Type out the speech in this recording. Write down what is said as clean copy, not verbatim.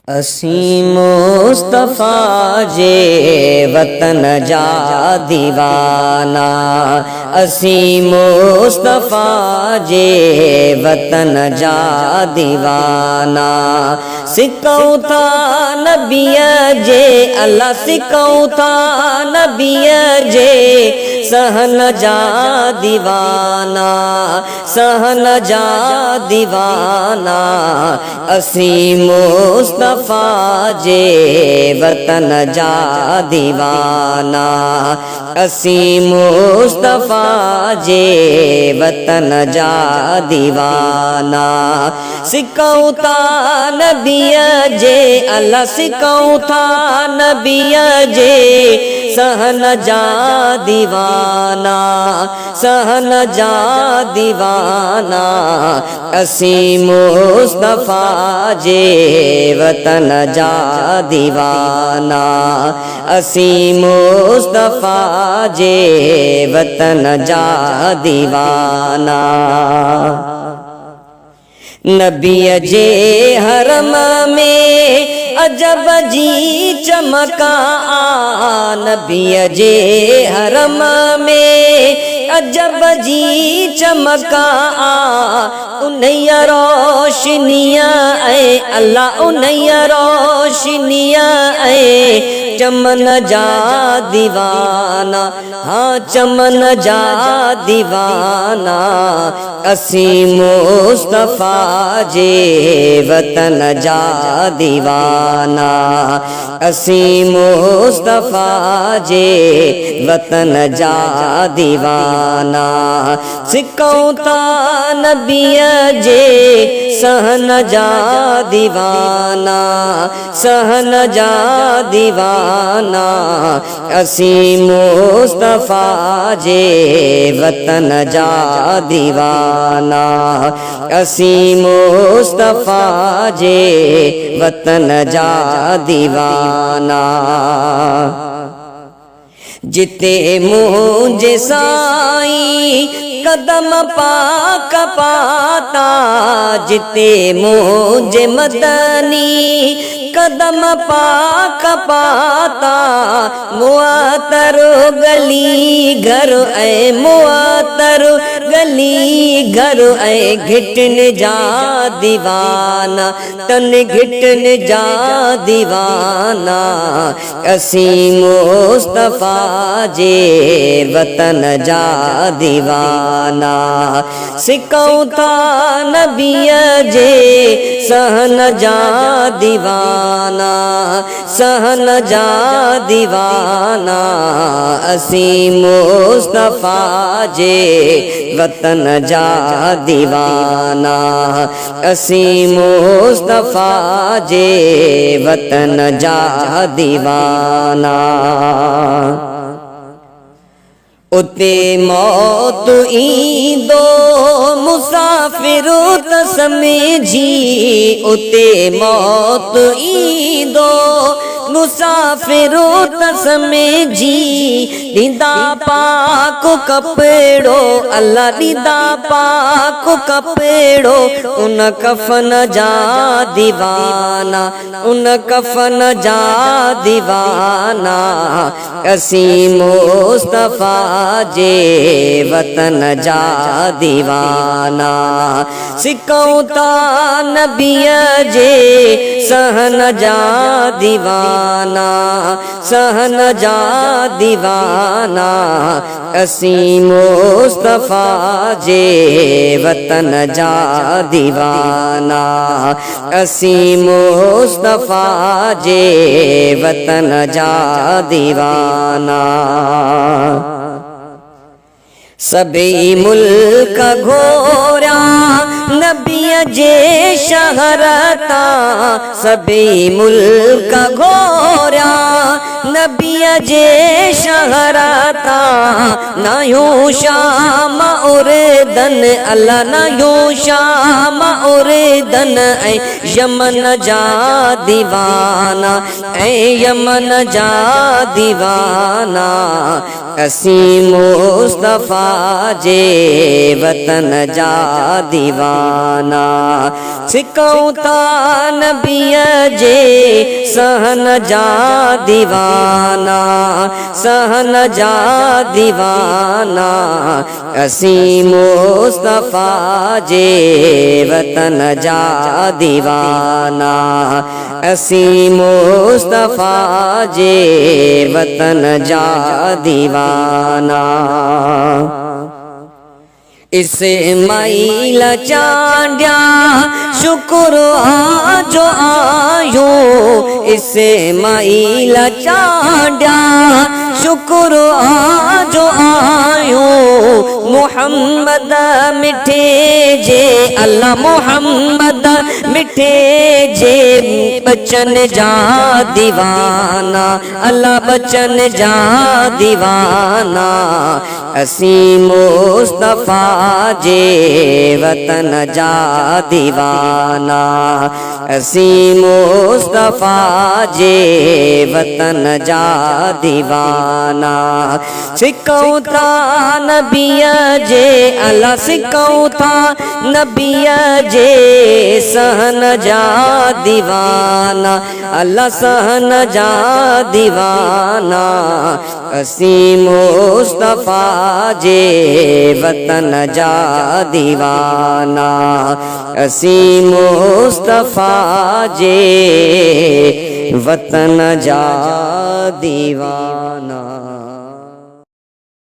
असीं मुस्तफ़ा जे वतन जा दीवाना, असीं मुस्तफ़ा जे वतन जा दीवाना। सिकऊं था नबीअ जे अल्लाह, सिकऊं था नबीअ जे सहन जा दीवाना, सहन जा दीवाना। असीं मुस्तफ़ा जे वतन जा दीवाना, असीं मुस्तफ़ा जे वतन जा दीवाना। सिकऊं था नबीअ जे अल्लाह, सिकऊं था नबीअ जे सहन जा दीवाना, सहन जा दीवाना। असीं मुस्तफ़ा जे वतन जा दीवाना, असीं मुस्तफ़ा जे वतन जा दीवाना। नबीअ जे हरम में अजब जी चमका आ, नबीअ जे हरम में अजब जी चमका आ। उन्हीअ रोशनीअ ऐं अल्लाह, उन्हीअ रोशनीअ ऐं चमन जा दीवाना, हाँ चमन जा दीवाना। असीं मुस्तफ़ा जे वतन जा दीवाना, असीं मुस्तफ़ा जे वतन जा दीवाना। सिकऊं था नबीअ जे सहन जा दीवाना, सहन जा दीवाना। असीं मुस्तफ़ा जे वतन जा दीवाना, असीं मुस्तफ़ा जे वतन जा दीवाना। जिते मुझे साईं कदम पाक पाता, जिते मुझे मदनी कदम पाक पाता। मुआतर गली घर ऐं मुआतर गली घर ऐं घिटन जा दीवाना, तन घिटन जा दीवाना। असीं मुस्तफ़ा जे वतन जा दीवाना। सिकऊं था नबीअ जे सहन जा दीवाना, सहन जा दीवाना। असीं मुस्तफ़ा जे वतन जा दीवाना, असीं मुस्तफ़ा जे वतन जा दीवाना। उते मौत ईंदो मुसाफ़िर त समिझी, उते मौत ईंदो मुसाफ़िर त समिझी। ॾींदा पाक कपिड़ो अल्लाह, ॾींदा पाक कपिड़ो उन कफ़न जा दीवाना, उन कफ़न जा दीवाना। असीं मुस्तफ़ा जे वतन जा दीवाना। सिकऊं था नबीअ जे सहन जा दीवाना, सहन जा दीवाना। असीं मुस्तफ़ा जे वतन जा दीवाना, असीं मुस्तफ़ा जे वतन जा दीवाना। सभी मुल्क घोरा नबीअ जे शहर तां, सभी मुल्क घोरा नबीअ जे शहर तां। नायूं शाम उर्दन अल्लाह, नायूं शाम उर्दन ऐं यमन जा दीवाना, ऐं यमन जा दीवाना। असीं मुस्तफ़ा जे वतन जा दीवाना, सिकऊं था नबीअ जे सहन जा दीवाना, सहन जा दीवाना, असीं मुस्तफा जे वतन जा दीवाना, असीं मुस्तफा जे वतन जा दीवाना। इस्माइल चांडिया शुक्र आजो आयो, इस्माइल चांडिया शुक्र आजो आयो, मुहम्मद मिठे जे अल्लाह मुहम्मद मिठे जे बचन जा दीवाना, अल्लाह बचन जा दीवाना, असीं मुस्तफा जे वतन जा दीवाना, असीं मुस्तफा जे वतन जा दीवाना। सिकऊं था नबीअ जे अल्लाह सिकऊं था नबीअ जे सहन जा दीवाना, अल्लाह सहन जा दीवाना, असीं मुस्तफा जे वतन जा दीवाना, असीं मुस्तफा जे वतन जा दीवाना।